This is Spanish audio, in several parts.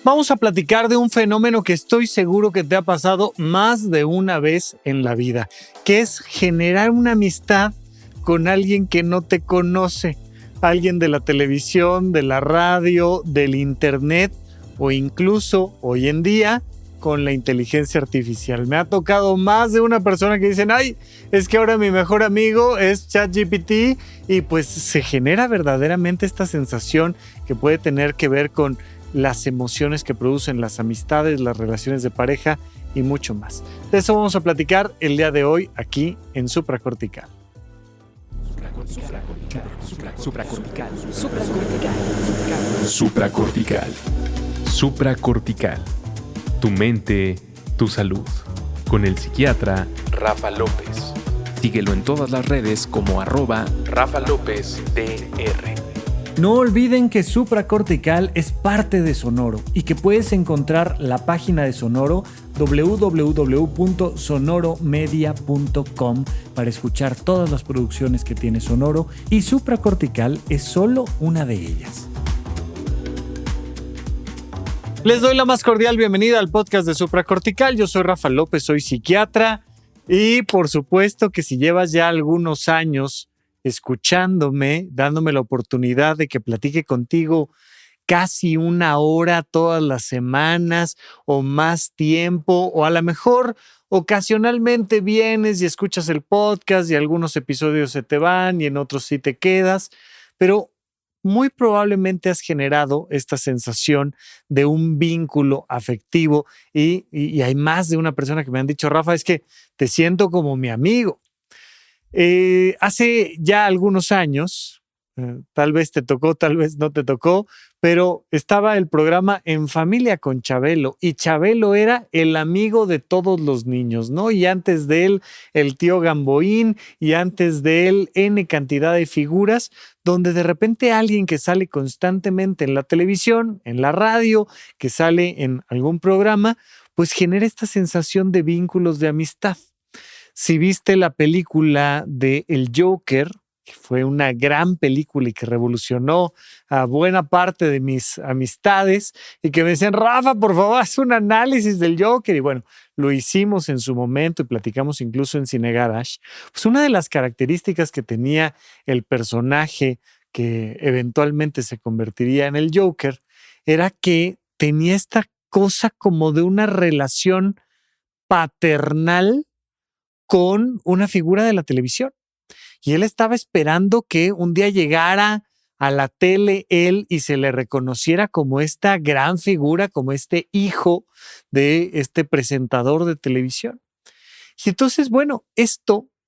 Vamos a platicar de un fenómeno que estoy seguro que te ha pasado más de una vez en la vida, que es generar una amistad con alguien que no te conoce, alguien de la televisión, de la radio, del internet o incluso hoy en día con la inteligencia artificial. Me ha tocado más de una persona que dicen, ay, es que ahora mi mejor amigo es ChatGPT, y pues se genera verdaderamente esta sensación que puede tener que ver con las emociones que producen las amistades, las relaciones de pareja y mucho más. De eso vamos a platicar el día de hoy aquí en Supracortical. Supracortical. Supracortical. Tu mente, tu salud. Con el psiquiatra Rafa López. Síguelo en todas las redes como @RafaLópezDR. No olviden que Supracortical es parte de Sonoro y que puedes encontrar la página de Sonoro www.sonoromedia.com para escuchar todas las producciones que tiene Sonoro, y Supracortical es solo una de ellas. Les doy la más cordial bienvenida al podcast de Supracortical. Yo soy Rafa López, soy psiquiatra, y por supuesto que si llevas ya algunos años escuchándome, dándome la oportunidad de que platique contigo casi una hora todas las semanas o más tiempo, o a lo mejor ocasionalmente vienes y escuchas el podcast y algunos episodios se te van y en otros sí te quedas, pero muy probablemente has generado esta sensación de un vínculo afectivo y hay más de una persona que me han dicho, Rafa, es que te siento como mi amigo. Hace ya algunos años, tal vez te tocó, tal vez no te tocó, pero estaba el programa En Familia con Chabelo, y Chabelo era el amigo de todos los niños, ¿no? Y antes de él, el tío Gamboín, y antes de él, N cantidad de figuras, donde de repente alguien que sale constantemente en la televisión, en la radio, que sale en algún programa, pues genera esta sensación de vínculos de amistad. Si viste la película de El Joker, que fue una gran película y que revolucionó a buena parte de mis amistades, y que me decían, Rafa, por favor, haz un análisis del Joker. Y bueno, lo hicimos en su momento y platicamos incluso en Cine Garage. Pues una de las características que tenía el personaje que eventualmente se convertiría en el Joker era que tenía esta cosa como de una relación paternal con una figura de la televisión. Y él estaba esperando que un día llegara a la tele él y se le reconociera como esta gran figura, como este hijo de este presentador de televisión. Y entonces, bueno,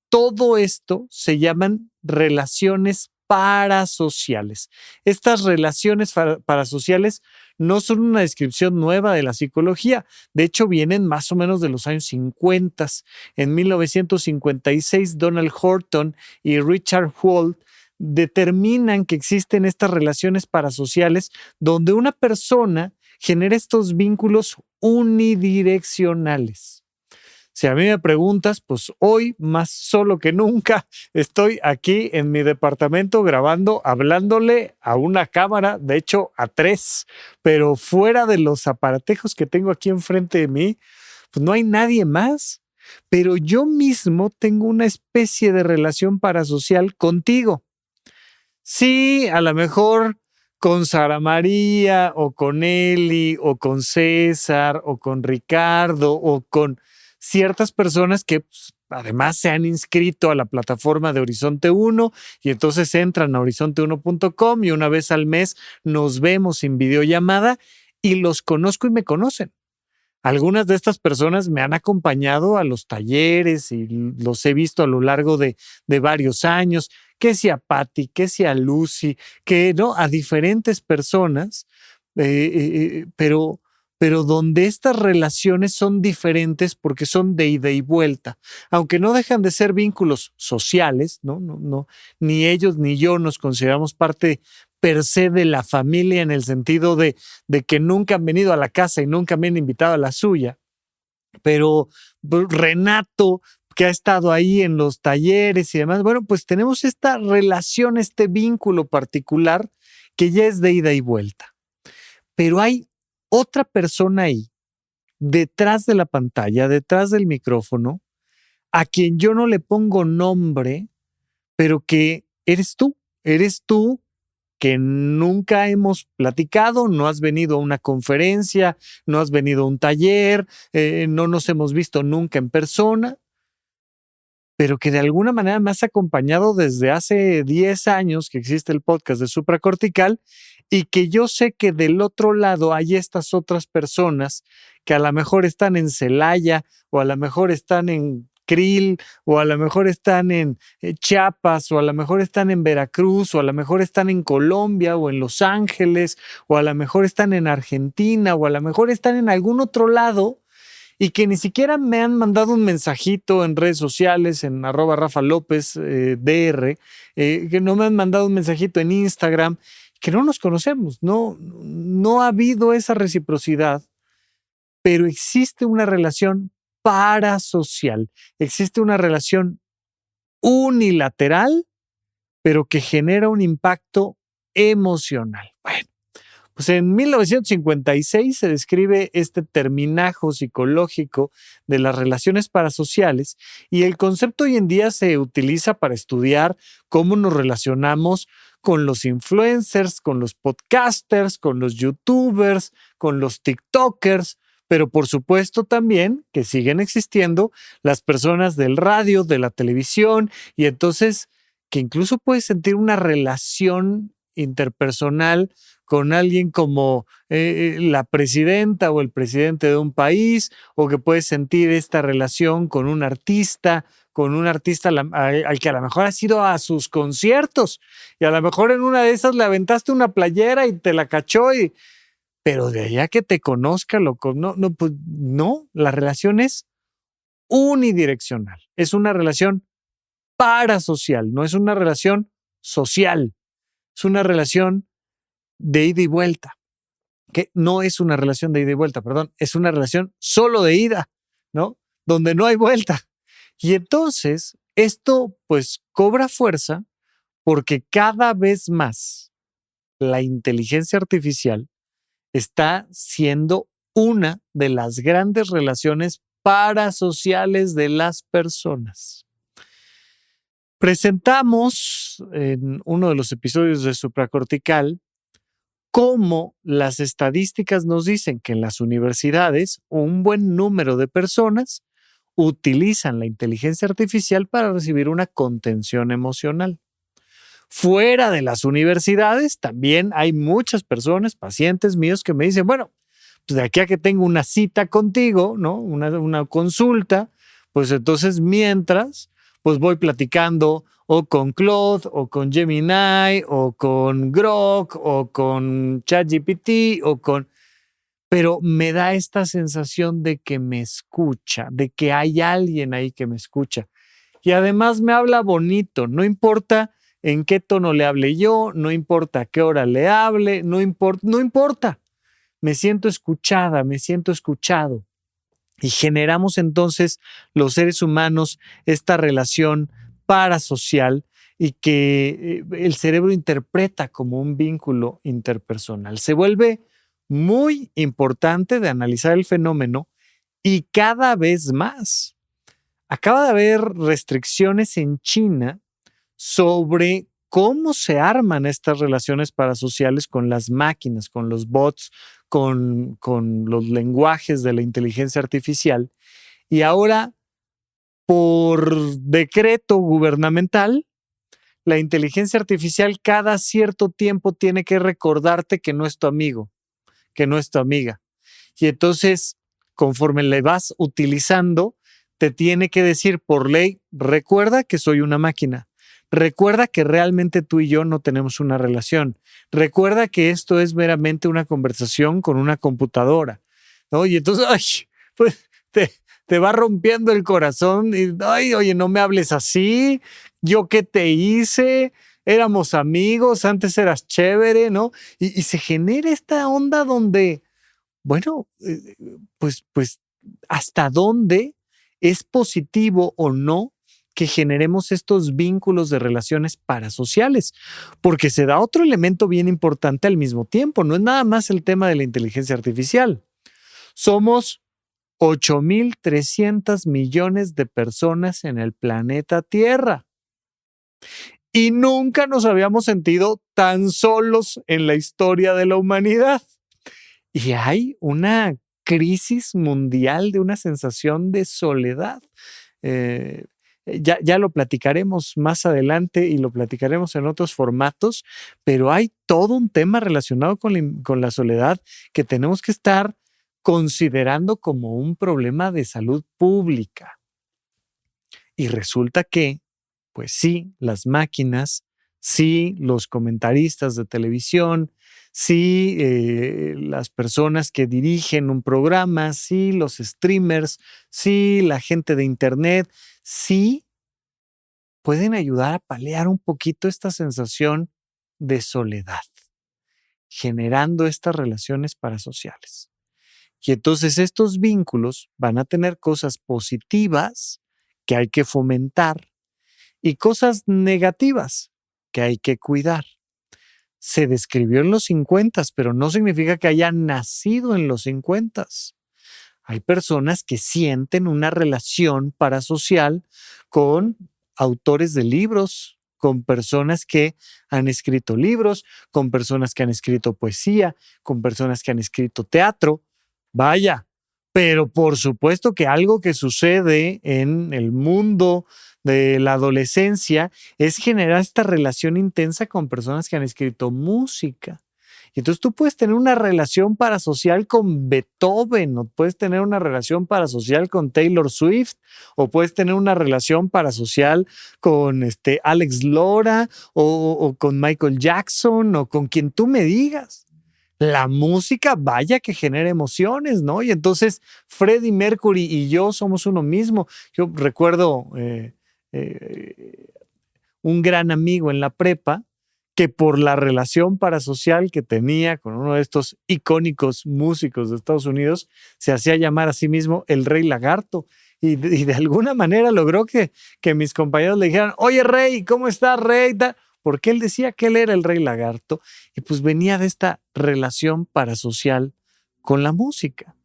todo esto se llaman relaciones parasociales. Estas relaciones parasociales no son una descripción nueva de la psicología. De hecho, vienen más o menos de los años 50. En 1956, Donald Horton y Richard Holt determinan que existen estas relaciones parasociales donde una persona genera estos vínculos unidireccionales. Si a mí me preguntas, pues hoy más solo que nunca estoy aquí en mi departamento grabando, hablándole a una cámara, de hecho a 3, pero fuera de los aparatejos que tengo aquí enfrente de mí, pues no hay nadie más. Pero yo mismo tengo una especie de relación parasocial contigo. Sí, a lo mejor con Sara María o con Eli o con César o con Ricardo o con ciertas personas que pues, además se han inscrito a la plataforma de Horizonte 1, y entonces entran a horizonte1.com y una vez al mes nos vemos en videollamada y los conozco y me conocen. Algunas de estas personas me han acompañado a los talleres y los he visto a lo largo de varios años, que sea Patti, que sea Lucy, que no, a diferentes personas, pero donde estas relaciones son diferentes porque son de ida y vuelta, aunque no dejan de ser vínculos sociales, no, ni ellos ni yo nos consideramos parte per se de la familia en el sentido de que nunca han venido a la casa y nunca me han invitado a la suya, pero Renato, que ha estado ahí en los talleres y demás, bueno, pues tenemos esta relación, este vínculo particular que ya es de ida y vuelta. Pero hay otra persona ahí, detrás de la pantalla, detrás del micrófono, a quien yo no le pongo nombre, pero que eres tú que nunca hemos platicado, no has venido a una conferencia, no has venido a un taller, no nos hemos visto nunca en persona, pero que de alguna manera me has acompañado desde hace 10 años que existe el podcast de Supracortical y que yo sé que del otro lado hay estas otras personas que a lo mejor están en Celaya o a lo mejor están en Krill o a lo mejor están en Chiapas o a lo mejor están en Veracruz o a lo mejor están en Colombia o en Los Ángeles o a lo mejor están en Argentina o a lo mejor están en algún otro lado y que ni siquiera me han mandado un mensajito en redes sociales, en @RafaLópez DR, que no me han mandado un mensajito en Instagram, que no nos conocemos, no ha habido esa reciprocidad, pero existe una relación parasocial, existe una relación unilateral, pero que genera un impacto emocional. Bueno. Pues en 1956 se describe este terminajo psicológico de las relaciones parasociales y el concepto hoy en día se utiliza para estudiar cómo nos relacionamos con los influencers, con los podcasters, con los youtubers, con los tiktokers, pero por supuesto también que siguen existiendo las personas del radio, de la televisión y entonces que incluso puedes sentir una relación interpersonal con alguien como la presidenta o el presidente de un país, o que puedes sentir esta relación con un artista al que a lo mejor has ido a sus conciertos y a lo mejor en una de esas le aventaste una playera y te la cachó, pero de allá que te conozca, pues no, la relación es unidireccional, es una relación parasocial, no es una relación social, es una relación de ida y vuelta, que no es una relación de ida y vuelta, perdón, es una relación solo de ida, ¿no? Donde no hay vuelta. Y entonces esto pues cobra fuerza porque cada vez más la inteligencia artificial está siendo una de las grandes relaciones parasociales de las personas. Presentamos en uno de los episodios de Supracortical cómo las estadísticas nos dicen que en las universidades un buen número de personas utilizan la inteligencia artificial para recibir una contención emocional. Fuera de las universidades también hay muchas personas, pacientes míos, que me dicen, bueno, pues de aquí a que tengo una cita contigo, ¿no? Una consulta, pues entonces mientras, pues voy platicando o con Claude, o con Gemini, o con Grok, o con ChatGPT, pero me da esta sensación de que me escucha, de que hay alguien ahí que me escucha. Y además me habla bonito, no importa en qué tono le hable yo, no importa a qué hora le hable, no importa. Me siento escuchada, me siento escuchado. Y generamos entonces los seres humanos esta relación parasocial y que el cerebro interpreta como un vínculo interpersonal. Se vuelve muy importante de analizar el fenómeno y cada vez más. Acaba de haber restricciones en China sobre cómo se arman estas relaciones parasociales con las máquinas, con los bots, con los lenguajes de la inteligencia artificial. Y ahora, por decreto gubernamental, la inteligencia artificial cada cierto tiempo tiene que recordarte que no es tu amigo, que no es tu amiga. Y entonces, conforme le vas utilizando, te tiene que decir por ley, recuerda que soy una máquina. Recuerda que realmente tú y yo no tenemos una relación. Recuerda que esto es meramente una conversación con una computadora, ¿no? Y entonces, pues te va rompiendo el corazón y, oye, no me hables así. ¿Yo qué te hice? Éramos amigos, antes eras chévere, ¿no? Y se genera esta onda donde, bueno, pues, ¿hasta dónde es positivo o no que generemos estos vínculos de relaciones parasociales, porque se da otro elemento bien importante al mismo tiempo. No es nada más el tema de la inteligencia artificial. Somos 8,300 millones de personas en el planeta Tierra. Y nunca nos habíamos sentido tan solos en la historia de la humanidad. Y hay una crisis mundial de una sensación de soledad. Ya lo platicaremos más adelante y lo platicaremos en otros formatos, pero hay todo un tema relacionado con la soledad que tenemos que estar considerando como un problema de salud pública. Y resulta que, pues sí, las máquinas, sí, los comentaristas de televisión, sí, las personas que dirigen un programa, sí, los streamers, sí, la gente de internet, sí, pueden ayudar a paliar un poquito esta sensación de soledad, generando estas relaciones parasociales. Y entonces estos vínculos van a tener cosas positivas que hay que fomentar y cosas negativas que hay que cuidar. Se describió en los 50, pero no significa que haya nacido en los 50. Hay personas que sienten una relación parasocial con autores de libros, con personas que han escrito libros, con personas que han escrito poesía, con personas que han escrito teatro. Vaya, pero por supuesto que algo que sucede en el mundo de la adolescencia es generar esta relación intensa con personas que han escrito música. Y entonces tú puedes tener una relación parasocial con Beethoven, o puedes tener una relación parasocial con Taylor Swift, o puedes tener una relación parasocial con Alex Lora, o con Michael Jackson, o con quien tú me digas. La música, vaya que genera emociones, ¿no? Y entonces Freddie Mercury y yo somos uno mismo. Yo recuerdo un gran amigo en la prepa que por la relación parasocial que tenía con uno de estos icónicos músicos de Estados Unidos, se hacía llamar a sí mismo el Rey Lagarto. Y de alguna manera logró que mis compañeros le dijeran, oye Rey, ¿cómo estás, Rey? Porque él decía que él era el Rey Lagarto y pues venía de esta relación parasocial con la música.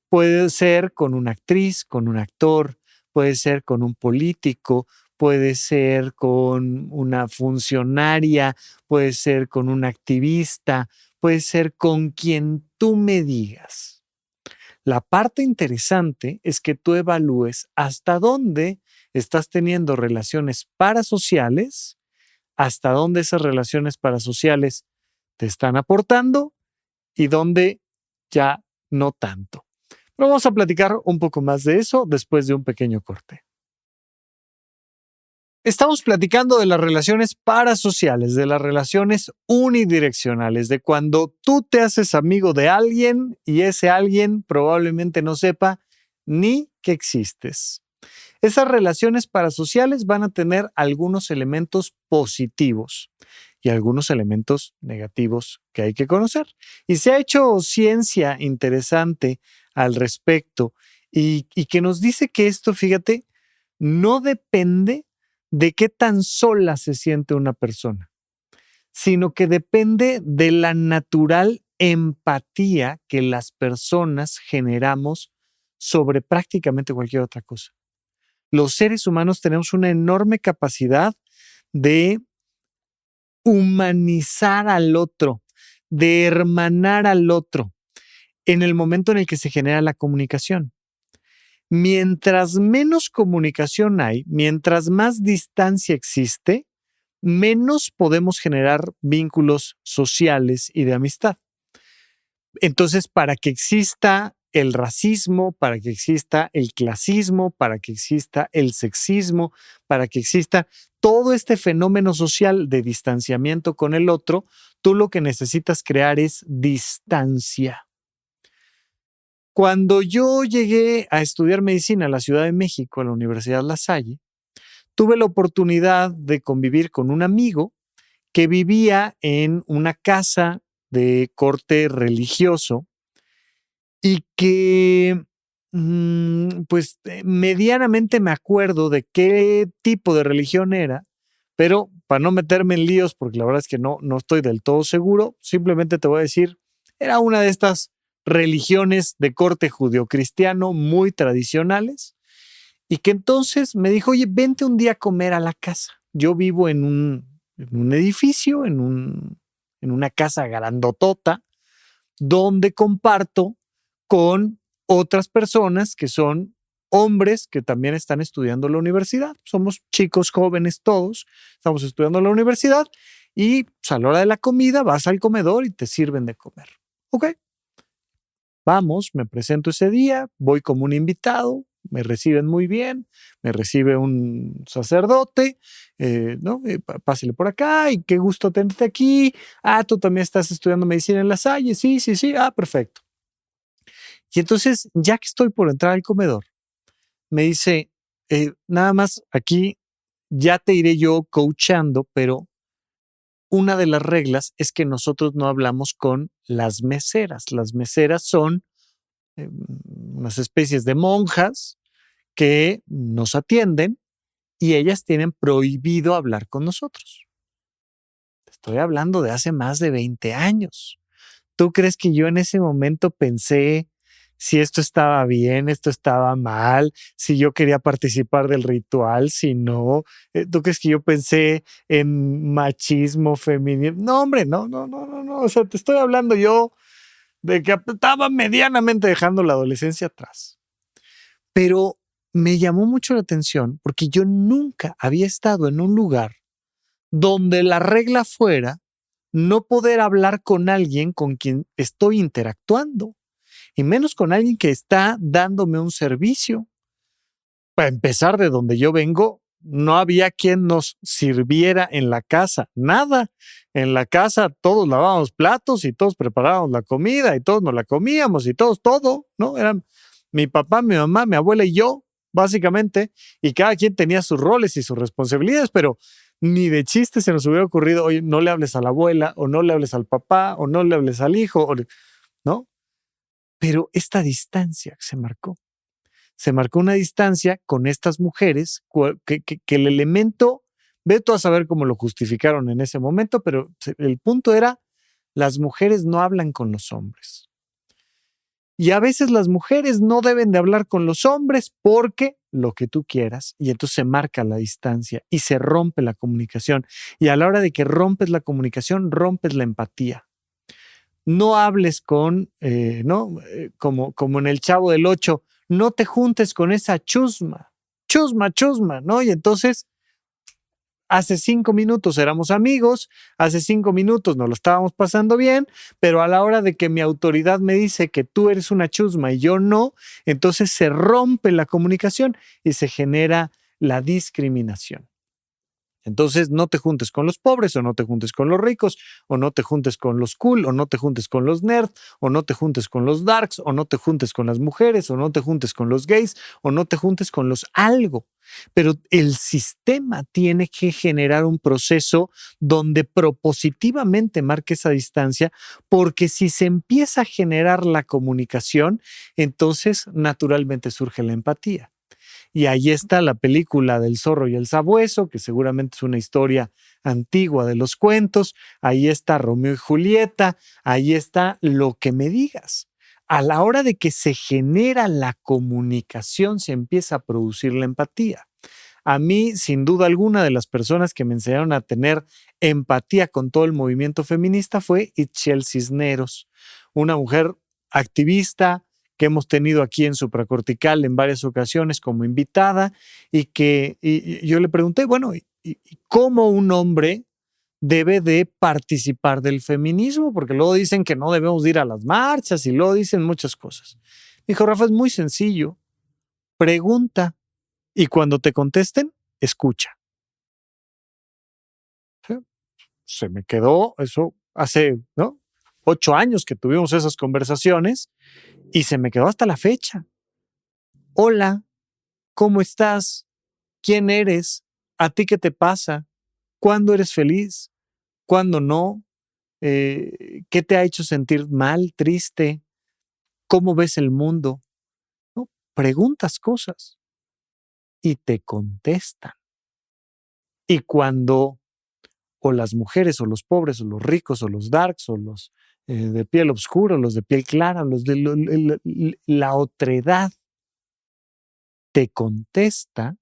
Puede ser con una actriz, con un actor, puede ser con un político, puede ser con una funcionaria, puede ser con un activista, puede ser con quien tú me digas. La parte interesante es que tú evalúes hasta dónde estás teniendo relaciones parasociales, hasta dónde esas relaciones parasociales te están aportando y dónde ya no tanto. Pero vamos a platicar un poco más de eso después de un pequeño corte. Estamos platicando de las relaciones parasociales, de las relaciones unidireccionales, de cuando tú te haces amigo de alguien y ese alguien probablemente no sepa ni que existes. Esas relaciones parasociales van a tener algunos elementos positivos y algunos elementos negativos que hay que conocer. Y se ha hecho ciencia interesante al respecto y que nos dice que esto, fíjate, no depende de qué tan sola se siente una persona, sino que depende de la natural empatía que las personas generamos sobre prácticamente cualquier otra cosa. Los seres humanos tenemos una enorme capacidad de humanizar al otro, de hermanar al otro en el momento en el que se genera la comunicación. Mientras menos comunicación hay, mientras más distancia existe, menos podemos generar vínculos sociales y de amistad. Entonces, para que exista el racismo, para que exista el clasismo, para que exista el sexismo, para que exista todo este fenómeno social de distanciamiento con el otro, tú lo que necesitas crear es distancia. Cuando yo llegué a estudiar medicina a la Ciudad de México, a la Universidad La Salle, tuve la oportunidad de convivir con un amigo que vivía en una casa de corte religioso y que Pues medianamente me acuerdo de qué tipo de religión era, pero para no meterme en líos, porque la verdad es que no estoy del todo seguro, simplemente te voy a decir, era una de estas religiones de corte judeocristiano muy tradicionales y que entonces me dijo, oye, vente un día a comer a la casa. Yo vivo en un edificio, en una casa grandotota, donde comparto con otras personas que son hombres que también están estudiando en la universidad. Somos chicos jóvenes todos, estamos estudiando en la universidad y pues, a la hora de la comida vas al comedor y te sirven de comer. Ok, vamos, me presento ese día, voy como un invitado, me reciben muy bien, me recibe un sacerdote, ¿no? Pásale por acá y qué gusto tenerte aquí. Ah, tú también estás estudiando medicina en La Salle, sí, sí, sí, ah, perfecto. Y entonces, ya que estoy por entrar al comedor, me dice, nada más aquí ya te iré yo coachando, pero una de las reglas es que nosotros no hablamos con las meseras. Las meseras son unas especies de monjas que nos atienden y ellas tienen prohibido hablar con nosotros. Estoy hablando de hace más de 20 años. ¿Tú crees que yo en ese momento pensé si esto estaba bien, esto estaba mal, si yo quería participar del ritual, si no? ¿Tú crees que yo pensé en machismo, feminismo? No, hombre, no. O sea, te estoy hablando yo de que estaba medianamente dejando la adolescencia atrás. Pero me llamó mucho la atención porque yo nunca había estado en un lugar donde la regla fuera no poder hablar con alguien con quien estoy interactuando, y menos con alguien que está dándome un servicio. Para empezar, de donde yo vengo, no había quien nos sirviera en la casa, nada. En la casa todos lavábamos platos y todos preparábamos la comida y todos nos la comíamos y todos, todo, ¿no? Eran mi papá, mi mamá, mi abuela y yo, básicamente, y cada quien tenía sus roles y sus responsabilidades, pero ni de chiste se nos hubiera ocurrido, oye, no le hables a la abuela, o no le hables al papá, o no le hables al hijo, ¿no? Pero esta distancia se marcó una distancia con estas mujeres que el elemento, ve tú a saber cómo lo justificaron en ese momento, pero el punto era, las mujeres no hablan con los hombres. Y a veces las mujeres no deben de hablar con los hombres porque lo que tú quieras, y entonces se marca la distancia y se rompe la comunicación. Y a la hora de que rompes la comunicación, rompes la empatía. No hables con, ¿no? Como en el Chavo del Ocho, no te juntes con esa chusma, ¿no? Y entonces, hace 5 minutos éramos amigos, hace 5 minutos nos lo estábamos pasando bien, pero a la hora de que mi autoridad me dice que tú eres una chusma y yo no, entonces se rompe la comunicación y se genera la discriminación. Entonces, no te juntes con los pobres, o no te juntes con los ricos, o no te juntes con los cool, o no te juntes con los nerds, o no te juntes con los darks, o no te juntes con las mujeres, o no te juntes con los gays, o no te juntes con los algo. Pero el sistema tiene que generar un proceso donde propositivamente marque esa distancia, porque si se empieza a generar la comunicación, entonces naturalmente surge la empatía. Y ahí está la película del zorro y el sabueso, que seguramente es una historia antigua de los cuentos. Ahí está Romeo y Julieta. Ahí está lo que me digas. A la hora de que se genera la comunicación, se empieza a producir la empatía. A mí, sin duda alguna, de las personas que me enseñaron a tener empatía con todo el movimiento feminista fue Itziel Cisneros, una mujer activista que hemos tenido aquí en Supracortical en varias ocasiones como invitada, y yo le pregunté, bueno, ¿y cómo un hombre debe de participar del feminismo? Porque luego dicen que no debemos ir a las marchas y luego dicen muchas cosas. Me dijo, Rafa, es muy sencillo. Pregunta y cuando te contesten, escucha. ¿Sí? Se me quedó eso hace, ¿no? 8 años que tuvimos esas conversaciones y se me quedó hasta la fecha. Hola, ¿cómo estás? ¿Quién eres? ¿A ti qué te pasa? ¿Cuándo eres feliz? ¿Cuándo no? ¿Qué te ha hecho sentir mal, triste? ¿Cómo ves el mundo? ¿No? preguntas cosas y te contestan. Y cuando o las mujeres o los pobres o los ricos o los darks o los de piel oscura, los de piel clara, los de la otredad te contesta,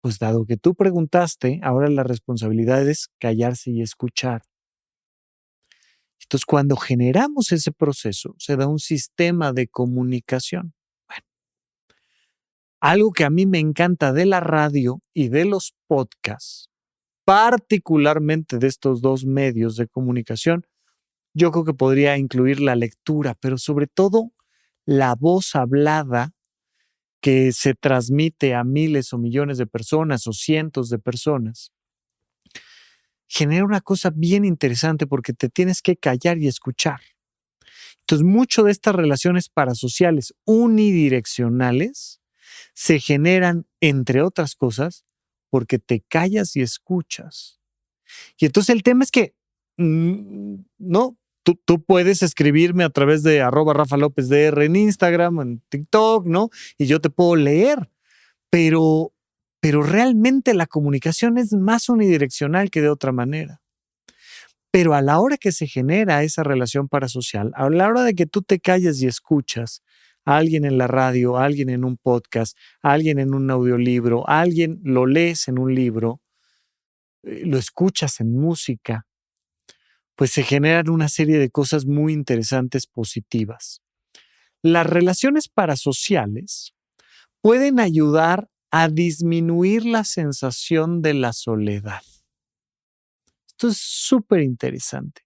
pues dado que tú preguntaste, ahora la responsabilidad es callarse y escuchar. Entonces, cuando generamos ese proceso, se da un sistema de comunicación. Bueno, algo que a mí me encanta de la radio y de los podcasts, particularmente de estos dos medios de comunicación, yo creo que podría incluir la lectura, pero sobre todo la voz hablada que se transmite a miles o millones de personas o cientos de personas, genera una cosa bien interesante porque te tienes que callar y escuchar. Entonces, mucho de estas relaciones parasociales unidireccionales se generan, entre otras cosas, porque te callas y escuchas. Y entonces el tema es que, no, tú puedes escribirme a través de @RafaLópezDR en Instagram, en TikTok, ¿no? Y yo te puedo leer, pero realmente la comunicación es más unidireccional que de otra manera. Pero a la hora que se genera esa relación parasocial, a la hora de que tú te callas y escuchas a alguien en la radio, a alguien en un podcast, a alguien en un audiolibro, a alguien lo lees en un libro, lo escuchas en música, pues se generan una serie de cosas muy interesantes, positivas. Las relaciones parasociales pueden ayudar a disminuir la sensación de la soledad. Esto es súper interesante.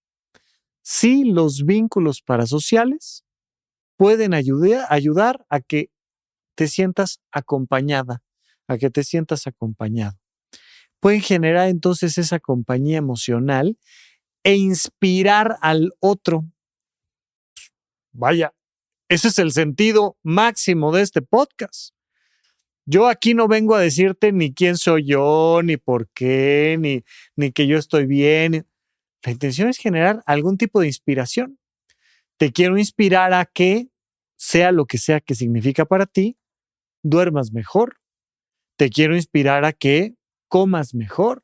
Sí, los vínculos parasociales pueden ayudar a que te sientas acompañada, a que te sientas acompañado. Pueden generar entonces esa compañía emocional e inspirar al otro. Vaya, ese es el sentido máximo de este podcast. Yo aquí no vengo a decirte ni quién soy yo, ni por qué, ni que yo estoy bien. La intención es generar algún tipo de inspiración. Te quiero inspirar a que, sea lo que sea que significa para ti, duermas mejor. Te quiero inspirar a que comas mejor.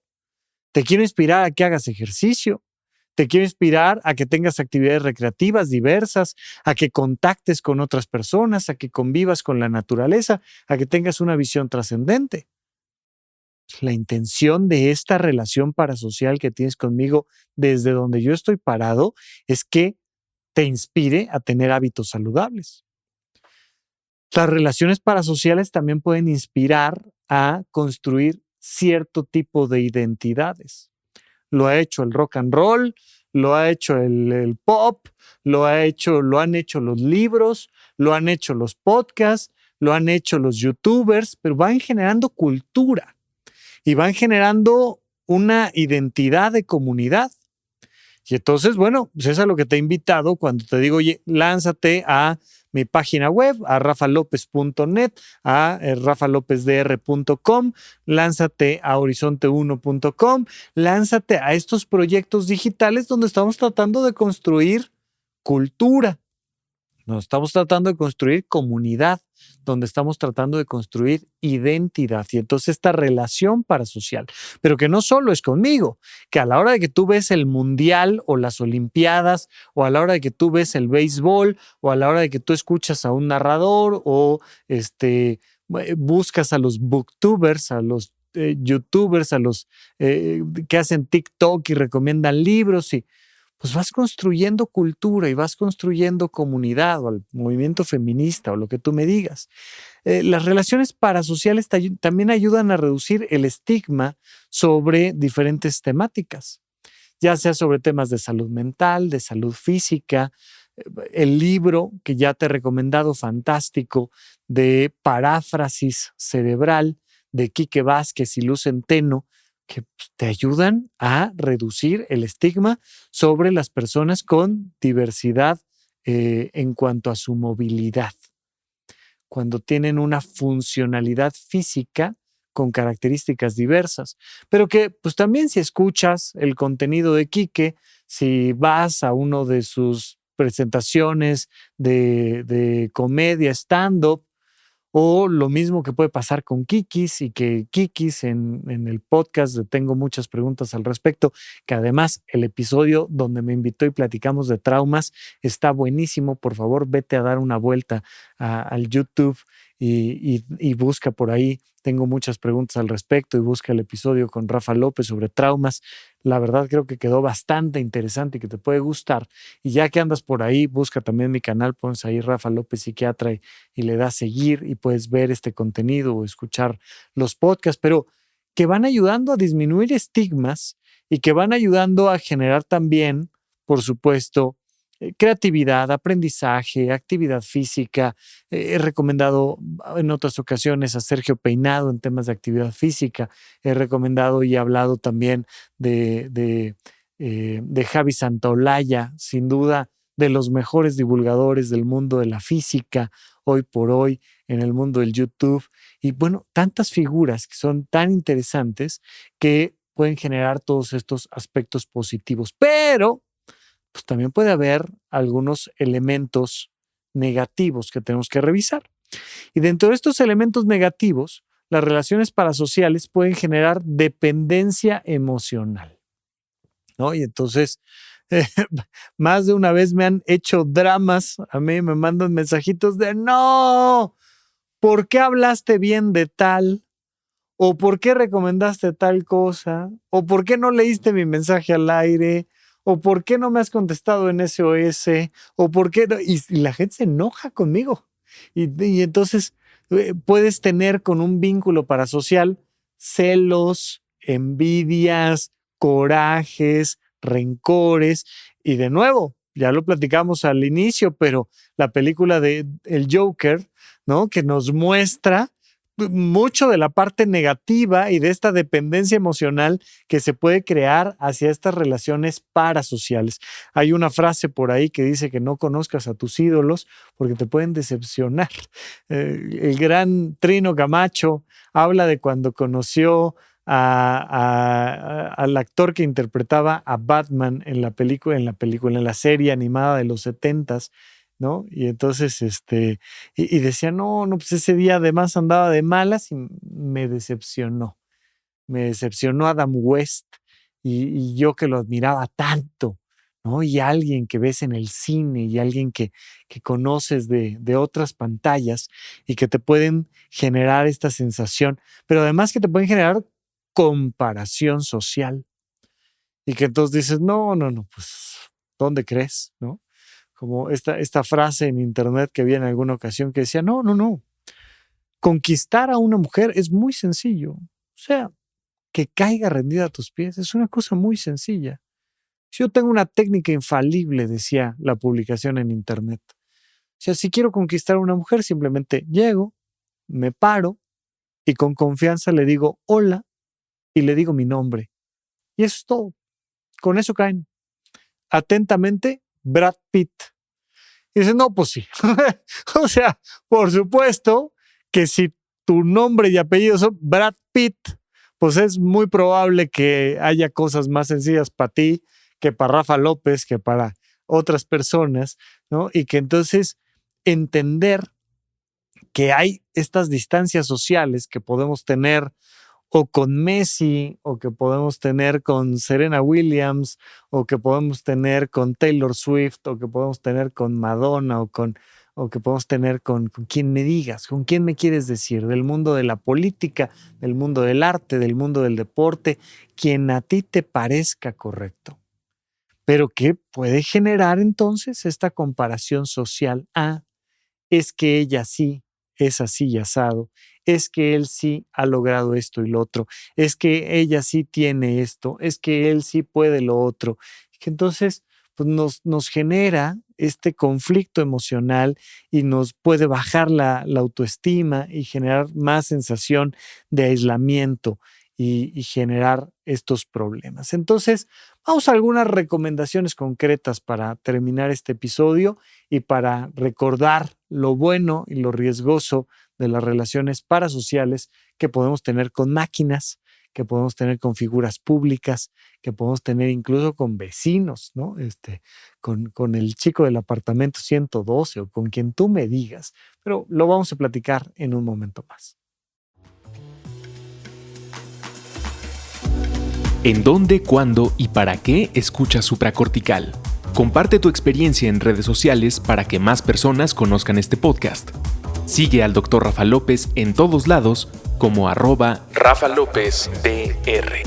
Te quiero inspirar a que hagas ejercicio. Te quiero inspirar a que tengas actividades recreativas diversas, a que contactes con otras personas, a que convivas con la naturaleza, a que tengas una visión trascendente. La intención de esta relación parasocial que tienes conmigo desde donde yo estoy parado es que te inspire a tener hábitos saludables. Las relaciones parasociales también pueden inspirar a construir cierto tipo de identidades. Lo ha hecho el rock and roll, lo ha hecho el pop, lo han hecho los libros, lo han hecho los podcasts, lo han hecho los youtubers, pero van generando cultura y van generando una identidad de comunidad. Y entonces, bueno, pues eso es a lo que te he invitado cuando te digo, oye, lánzate a mi página web, a rafalopez.net, a rafalopesdr.com, lánzate a horizonte1.com, lánzate a estos proyectos digitales donde estamos tratando de construir cultura, donde estamos tratando de construir comunidad, donde estamos tratando de construir identidad. Y entonces esta relación parasocial, pero que no solo es conmigo, que a la hora de que tú ves el mundial o las olimpiadas, o a la hora de que tú ves el béisbol, o a la hora de que tú escuchas a un narrador, o buscas a los booktubers, a los youtubers, a los que hacen TikTok y recomiendan libros, y pues vas construyendo cultura y vas construyendo comunidad o al movimiento feminista o lo que tú me digas. Las relaciones parasociales también ayudan a reducir el estigma sobre diferentes temáticas, ya sea sobre temas de salud mental, de salud física. El libro que ya te he recomendado, fantástico, de Paráfrasis Cerebral, de Quique Vázquez y Luz Centeno, que te ayudan a reducir el estigma sobre las personas con diversidad en cuanto a su movilidad. Cuando tienen una funcionalidad física con características diversas, pero que pues también si escuchas el contenido de Quique, si vas a uno de sus presentaciones de comedia stand-up, O lo mismo que puede pasar con Kikis, y que Kikis en el podcast tengo muchas preguntas al respecto, que además el episodio donde me invitó y platicamos de traumas está buenísimo. Por favor, vete a dar una vuelta al YouTube y busca por ahí. Tengo muchas preguntas al respecto y busca el episodio con Rafa López sobre traumas. La verdad creo que quedó bastante interesante y que te puede gustar. Y ya que andas por ahí, busca también mi canal, pones ahí Rafa López Psiquiatra y le das seguir y puedes ver este contenido o escuchar los podcasts, pero que van ayudando a disminuir estigmas y que van ayudando a generar también, por supuesto, creatividad, aprendizaje, actividad física. He recomendado en otras ocasiones a Sergio Peinado en temas de actividad física. He recomendado y hablado también de Javi Santaolalla, sin duda de los mejores divulgadores del mundo de la física hoy por hoy en el mundo del YouTube. Y bueno, tantas figuras que son tan interesantes que pueden generar todos estos aspectos positivos. Pero pues también puede haber algunos elementos negativos que tenemos que revisar. Y dentro de estos elementos negativos, las relaciones parasociales pueden generar dependencia emocional, ¿no? Y entonces, más de una vez me han hecho dramas, a mí me mandan mensajitos de no, ¿por qué hablaste bien de tal? ¿O por qué recomendaste tal cosa? ¿O por qué no leíste mi mensaje al aire? ¿O por qué no me has contestado en SOS? ¿O por qué no? Y la gente se enoja conmigo. Y entonces puedes tener con un vínculo parasocial celos, envidias, corajes, rencores. Y de nuevo, ya lo platicamos al inicio, pero la película de El Joker, ¿no? Que nos muestra mucho de la parte negativa y de esta dependencia emocional que se puede crear hacia estas relaciones parasociales. Hay una frase por ahí que dice que no conozcas a tus ídolos porque te pueden decepcionar. El gran Trino Camacho habla de cuando conoció al actor que interpretaba a Batman en la serie animada de los 70s, ¿no? Y entonces, y decía, no, pues ese día además andaba de malas y me decepcionó. Me decepcionó Adam West y yo que lo admiraba tanto, ¿no? Y alguien que ves en el cine y alguien que conoces de otras pantallas y que te pueden generar esta sensación, pero además que te pueden generar comparación social. Y que entonces dices, no, pues, ¿dónde crees? ¿No? Como esta frase en internet que vi en alguna ocasión que decía, no. Conquistar a una mujer es muy sencillo. O sea, que caiga rendida a tus pies es una cosa muy sencilla. Yo tengo una técnica infalible, decía la publicación en internet. O sea, si quiero conquistar a una mujer, simplemente llego, me paro y con confianza le digo hola y le digo mi nombre. Y eso es todo. Con eso caen. Atentamente, Brad Pitt. Y dices, no, pues sí. O sea, por supuesto que si tu nombre y apellido son Brad Pitt, pues es muy probable que haya cosas más sencillas para ti que para Rafa López, que para otras personas, ¿no? Y que entonces entender que hay estas distancias sociales que podemos tener o con Messi, o que podemos tener con Serena Williams, o que podemos tener con Taylor Swift, o que podemos tener con Madonna, o que podemos tener con quien me digas, con quién me quieres decir, del mundo de la política, del mundo del arte, del mundo del deporte, quien a ti te parezca correcto. Pero que puede generar entonces esta comparación social. Es que ella sí es así y asado, es que él sí ha logrado esto y lo otro, es que ella sí tiene esto, es que él sí puede lo otro. Que entonces pues nos genera este conflicto emocional y nos puede bajar la autoestima y generar más sensación de aislamiento y generar estos problemas. Entonces, vamos a algunas recomendaciones concretas para terminar este episodio y para recordar lo bueno y lo riesgoso de las relaciones parasociales que podemos tener con máquinas, que podemos tener con figuras públicas, que podemos tener incluso con vecinos, ¿no? Con el chico del apartamento 112 o con quien tú me digas, pero lo vamos a platicar en un momento más. ¿En dónde, cuándo y para qué escuchas supracortical? Comparte tu experiencia en redes sociales para que más personas conozcan este podcast. Sigue al Dr. Rafa López en todos lados como @RafaLópezDR.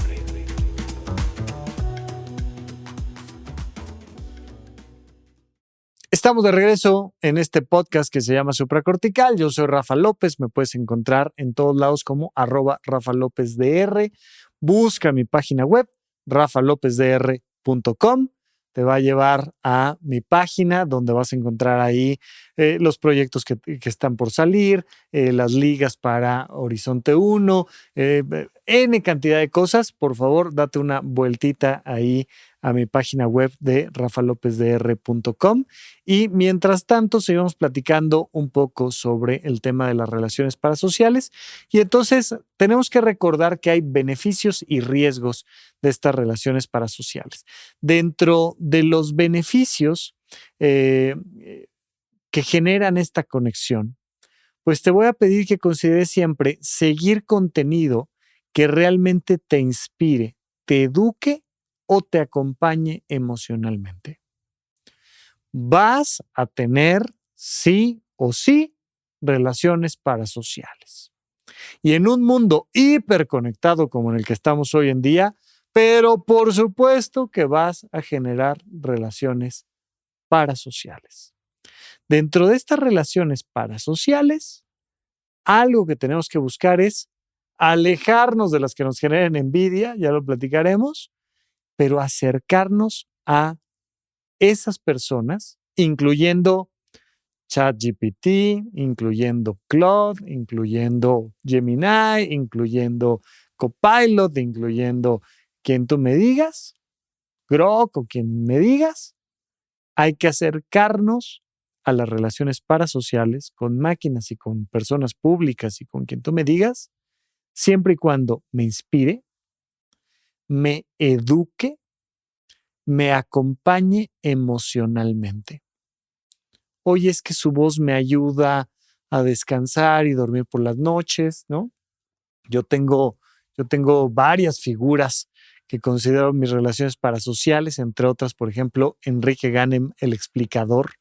Estamos de regreso en este podcast que se llama Supracortical. Yo soy Rafa López. Me puedes encontrar en todos lados como @RafaLópezDR. Busca mi página web, rafalopesdr.com. Te va a llevar a mi página donde vas a encontrar ahí los proyectos que están por salir, las ligas para Horizonte 1, N cantidad de cosas. Por favor, date una vueltita ahí a mi página web de rafalopesdr.com. Y mientras tanto, seguimos platicando un poco sobre el tema de las relaciones parasociales. Y entonces tenemos que recordar que hay beneficios y riesgos de estas relaciones parasociales. Dentro de los beneficios que generan esta conexión, pues te voy a pedir que consideres siempre seguir contenido que realmente te inspire, te eduque o te acompañe emocionalmente. Vas a tener sí o sí relaciones parasociales. Y en un mundo hiperconectado como en el que estamos hoy en día, pero por supuesto que vas a generar relaciones parasociales. Dentro de estas relaciones parasociales, algo que tenemos que buscar es alejarnos de las que nos generen envidia, ya lo platicaremos, pero acercarnos a esas personas, incluyendo ChatGPT, incluyendo Claude, incluyendo Gemini, incluyendo Copilot, incluyendo quien tú me digas, Grok o quien me digas. Hay que acercarnos a las relaciones parasociales con máquinas y con personas públicas y con quien tú me digas, siempre y cuando me inspire, me eduque, me acompañe emocionalmente. Oye, es que su voz me ayuda a descansar y dormir por las noches, ¿no? Yo tengo varias figuras que considero mis relaciones parasociales, entre otras, por ejemplo, Enrique Ganem, el explicador,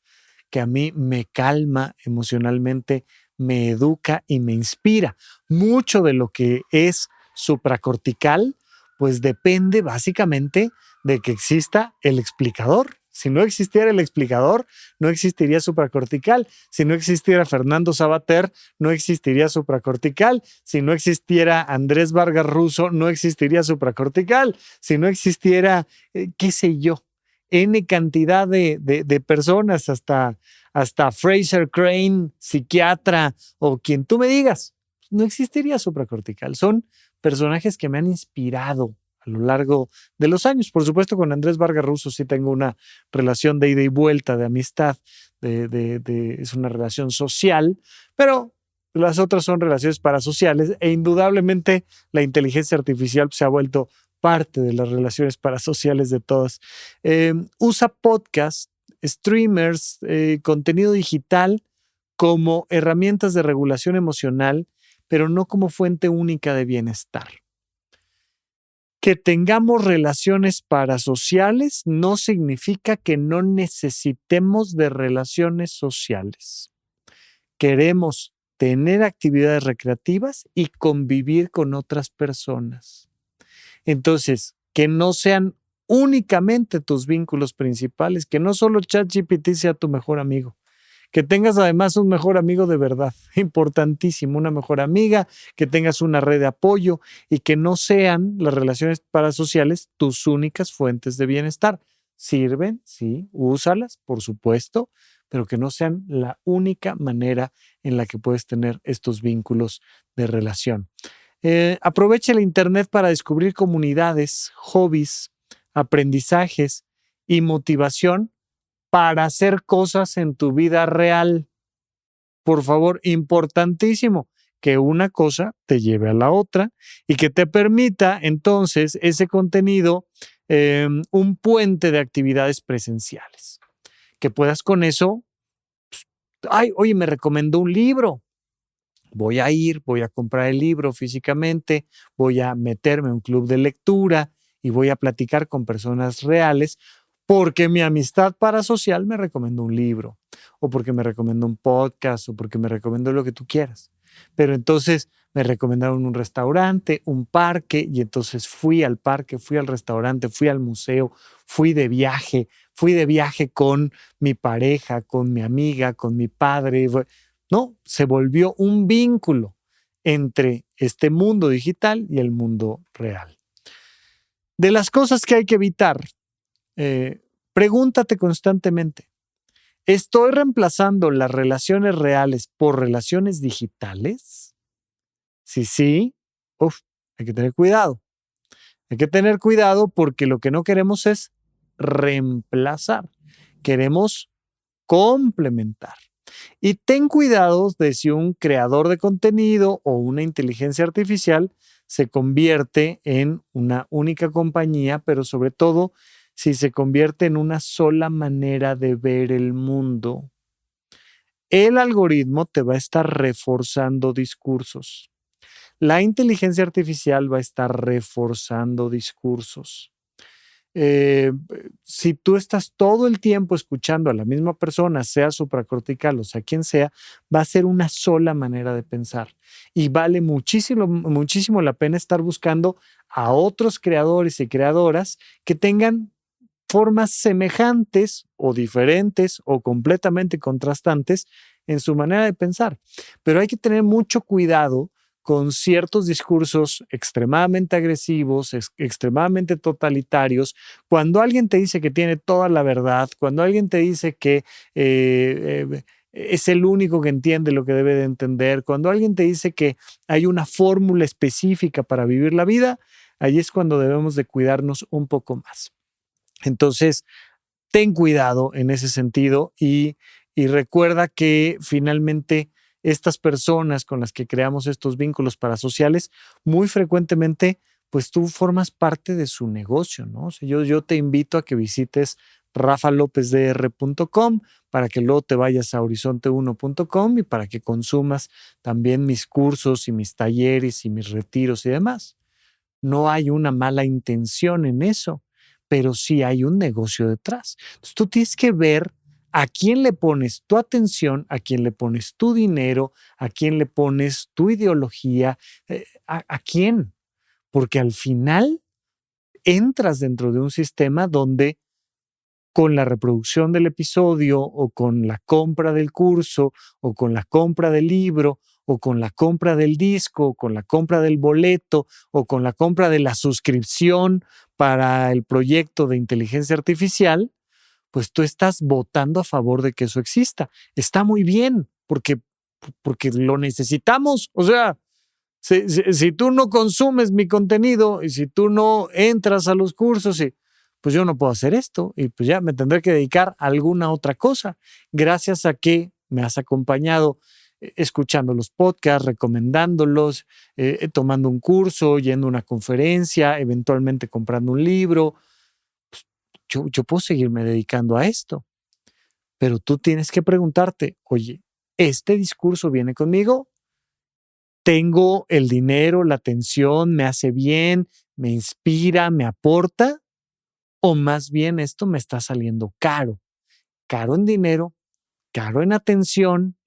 que a mí me calma emocionalmente, me educa y me inspira. Mucho de lo que es supracortical, pues depende básicamente de que exista el explicador. Si no existiera el explicador, no existiría supracortical. Si no existiera Fernando Sabater, no existiría supracortical. Si no existiera Andrés Vargas Russo, no existiría supracortical. Si no existiera, qué sé yo, N cantidad de personas, hasta Fraser Crane, psiquiatra o quien tú me digas, no existiría supracortical. Son personajes que me han inspirado a lo largo de los años. Por supuesto, con Andrés Vargas Russo sí tengo una relación de ida y vuelta, de amistad, es una relación social, pero las otras son relaciones parasociales e indudablemente la inteligencia artificial se ha vuelto parte de las relaciones parasociales de todas. Usa podcasts, streamers, contenido digital como herramientas de regulación emocional, pero no como fuente única de bienestar. Que tengamos relaciones parasociales no significa que no necesitemos de relaciones sociales. Queremos tener actividades recreativas y convivir con otras personas. Entonces, que no sean únicamente tus vínculos principales, que no solo ChatGPT sea tu mejor amigo, que tengas además un mejor amigo de verdad, importantísimo, una mejor amiga, que tengas una red de apoyo y que no sean las relaciones parasociales tus únicas fuentes de bienestar. Sirven, sí, úsalas, por supuesto, pero que no sean la única manera en la que puedes tener estos vínculos de relación. Aprovecha el Internet para descubrir comunidades, hobbies, aprendizajes y motivación para hacer cosas en tu vida real. Por favor, importantísimo, que una cosa te lleve a la otra y que te permita entonces ese contenido un puente de actividades presenciales. Que puedas con eso, ay, oye, me recomendó un libro. Voy a ir, voy a comprar el libro físicamente, voy a meterme en un club de lectura y voy a platicar con personas reales porque mi amistad parasocial me recomendó un libro o porque me recomendó un podcast o porque me recomendó lo que tú quieras. Pero entonces me recomendaron un restaurante, un parque y entonces fui al parque, fui al restaurante, fui al museo, fui de viaje con mi pareja, con mi amiga, con mi padre. No, se volvió un vínculo entre este mundo digital y el mundo real. De las cosas que hay que evitar, pregúntate constantemente, ¿estoy reemplazando las relaciones reales por relaciones digitales? Si sí, hay que tener cuidado. Hay que tener cuidado porque lo que no queremos es reemplazar, queremos complementar. Y ten cuidado de si un creador de contenido o una inteligencia artificial se convierte en una única compañía, pero sobre todo si se convierte en una sola manera de ver el mundo. El algoritmo te va a estar reforzando discursos. La inteligencia artificial va a estar reforzando discursos. Si tú estás todo el tiempo escuchando a la misma persona, sea supracortical o sea quien sea, va a ser una sola manera de pensar. Y vale muchísimo, muchísimo la pena estar buscando a otros creadores y creadoras que tengan formas semejantes o diferentes o completamente contrastantes en su manera de pensar. Pero hay que tener mucho cuidado con ciertos discursos extremadamente agresivos, extremadamente totalitarios. Cuando alguien te dice que tiene toda la verdad, cuando alguien te dice que es el único que entiende lo que debe de entender, cuando alguien te dice que hay una fórmula específica para vivir la vida, ahí es cuando debemos de cuidarnos un poco más. Entonces, ten cuidado en ese sentido y recuerda que finalmente estas personas con las que creamos estos vínculos parasociales, muy frecuentemente, pues tú formas parte de su negocio, ¿no? O sea, yo te invito a que visites rafalopesdr.com para que luego te vayas a horizonte1.com y para que consumas también mis cursos y mis talleres y mis retiros y demás. No hay una mala intención en eso, pero sí hay un negocio detrás. Entonces tú tienes que ver a quién le pones tu atención, a quién le pones tu dinero, a quién le pones tu ideología, a quién. Porque al final entras dentro de un sistema donde con la reproducción del episodio o con la compra del curso o con la compra del libro o con la compra del disco o con la compra del boleto o con la compra de la suscripción para el proyecto de inteligencia artificial, pues tú estás votando a favor de que eso exista. Está muy bien porque lo necesitamos. O sea, si tú no consumes mi contenido y si tú no entras a los cursos, pues yo no puedo hacer esto y pues ya me tendré que dedicar a alguna otra cosa. Gracias a que me has acompañado escuchando los podcasts, recomendándolos, tomando un curso, yendo a una conferencia, eventualmente comprando un libro. Pues yo puedo seguirme dedicando a esto, pero tú tienes que preguntarte, oye, ¿este discurso viene conmigo? ¿Tengo el dinero, la atención, me hace bien, me inspira, me aporta? ¿O más bien esto me está saliendo caro? Caro en dinero, caro en atención,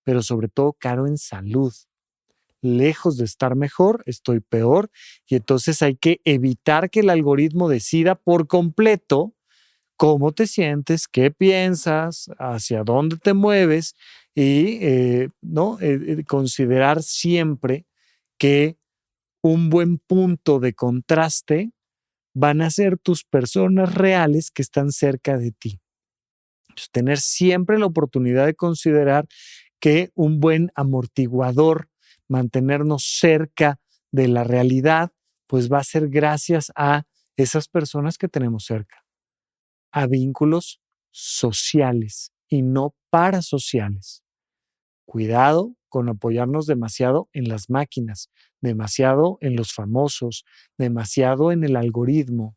pero sobre todo caro en salud. Lejos de estar mejor, estoy peor y entonces hay que evitar que el algoritmo decida por completo cómo te sientes, qué piensas, hacia dónde te mueves y considerar siempre que un buen punto de contraste van a ser tus personas reales que están cerca de ti. Entonces, tener siempre la oportunidad de considerar que un buen amortiguador, mantenernos cerca de la realidad, pues va a ser gracias a esas personas que tenemos cerca, a vínculos sociales y no parasociales. Cuidado con apoyarnos demasiado en las máquinas, demasiado en los famosos, demasiado en el algoritmo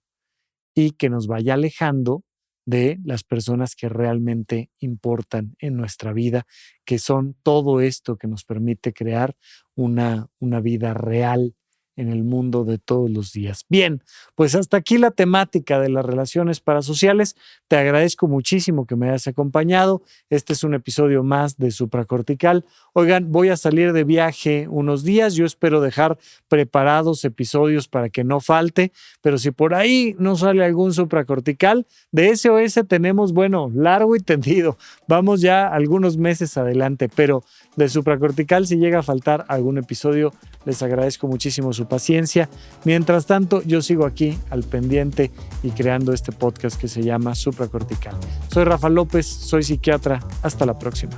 y que nos vaya alejando de las personas que realmente importan en nuestra vida, que son todo esto que nos permite crear una vida real en el mundo de todos los días. Bien, pues hasta aquí la temática de las relaciones parasociales. Te agradezco muchísimo que me hayas acompañado. Este es un episodio más de Supracortical. Oigan, voy a salir de viaje unos días. Yo espero dejar preparados episodios para que no falte, pero si por ahí no sale algún supracortical, de SOS tenemos, largo y tendido. Vamos ya algunos meses adelante, pero de supracortical, si llega a faltar algún episodio, les agradezco muchísimo su paciencia. Mientras tanto, yo sigo aquí al pendiente y creando este podcast que se llama Supracortical. Soy Rafa López, soy psiquiatra. Hasta la próxima.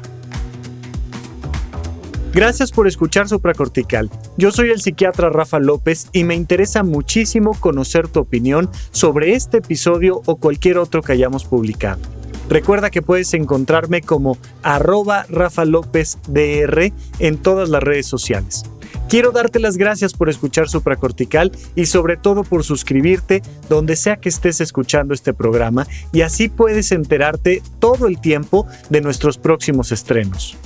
Gracias por escuchar Supracortical. Yo soy el psiquiatra Rafa López y me interesa muchísimo conocer tu opinión sobre este episodio o cualquier otro que hayamos publicado. Recuerda que puedes encontrarme como @RafaLópezDR en todas las redes sociales. Quiero darte las gracias por escuchar Supracortical y sobre todo por suscribirte donde sea que estés escuchando este programa y así puedes enterarte todo el tiempo de nuestros próximos estrenos.